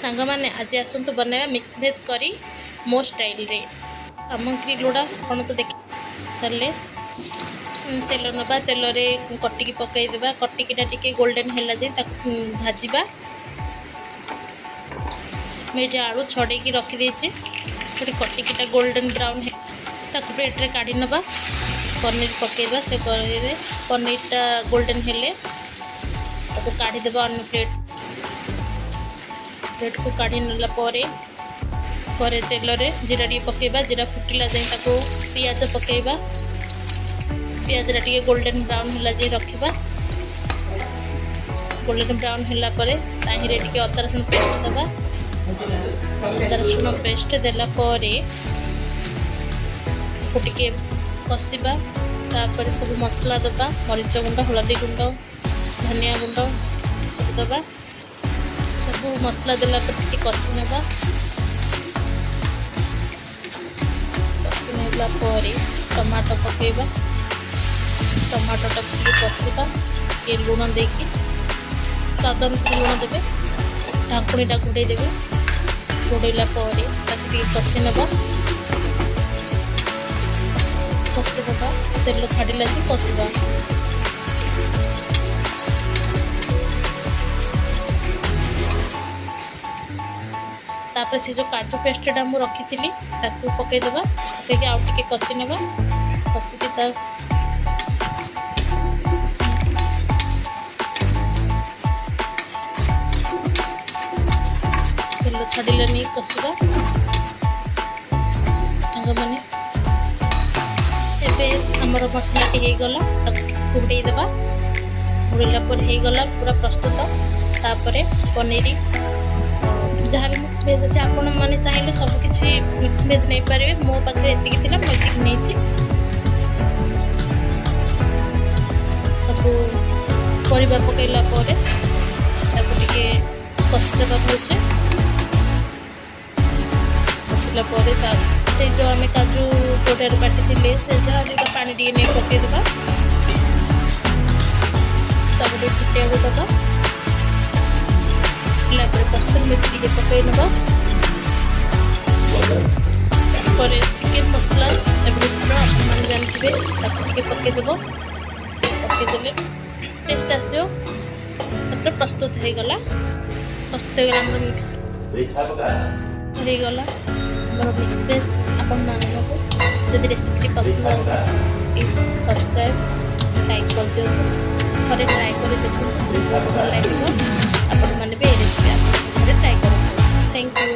सांग मैंने आज आसतु बनवा मिक्स भेज करी मो स्टाइल रे सामग्री लोड़ा कौन तो देख सारे तेल नवा तेल रे कटिकी पकईदेवा कटिकीटा टिके गोल्डन है जाए भाजवा मुझे आलू छड़े रखीदे थोड़ी कटिकीटा गोल्डन ब्राउन है ताक प्लेट रे काढ़ी नवा पनीर पकईवा से पनीरटा गोल्डन हेले ताको काढ़ीदेवा अन्य प्लेट को काढ़ी नेला पर तेल रे जीरा टी पकईवा जीरा फुटिला जाए ताको पियाज पकईवा पियाज टी गोल्डन ब्राउन है जाए रखा गोल्डन ब्राउन है ताहिरे टी अदा रसुण पेस्ट देवा अदा रसुण पेस्ट देला टे कषा तापर सब मसला दबा मरीच गुंड हलदी गुंड धनिया गुंड सब दबा सब मसला देला टे कषि नेबा कषि नेला टमाटो पकेबा टमाटोटा कषा ये लुण देकी स्वाद अनुसार लुण देवे ढाकुणीटा घोड़े देवे घोड़ेला कषि नेबा कषि देवा तेल छाड़िला से कषा तापर से जो काजू पेस्टा मुझे रखी थी पकईदेवा पकईकि आउ टे कषि नेबा कषिकी तेल छाड़िले नहीं कषा मैंने आमर मसलाटी हो गला घोड़े देवा घोड़ला होगला पूरा प्रस्तुत तापर पनीर जहाँ भी मिक्स भेज अच्छे आपण मैंने चाहिए सबकि मिक्स भेज नहीं पारे मो पाखे एति नहीं सब परिवा पकईला टे कषिदेवा भलसे कषिला से जो आम काजू गोटार बाटी से जहाँ जो पानी टे नहीं पकईदेवा फुटिया दबा कस्तूरी मेथी टे पकई नवा चिकेन मसला एवरेस्ट मैंने जानते टे पकईदेव पकईदे टेस्ट आसो प्रस्तुत हो गला मिक्स होगला मिक्स भेज आपण मानक जब रेसिपी पसंद प्लीज सब्सक्राइब लाइक कर दिखाँ थे ट्राए कर देखो भल लगे आपण मैंने भी रेसिपी आप ट्राए करें। Thank you.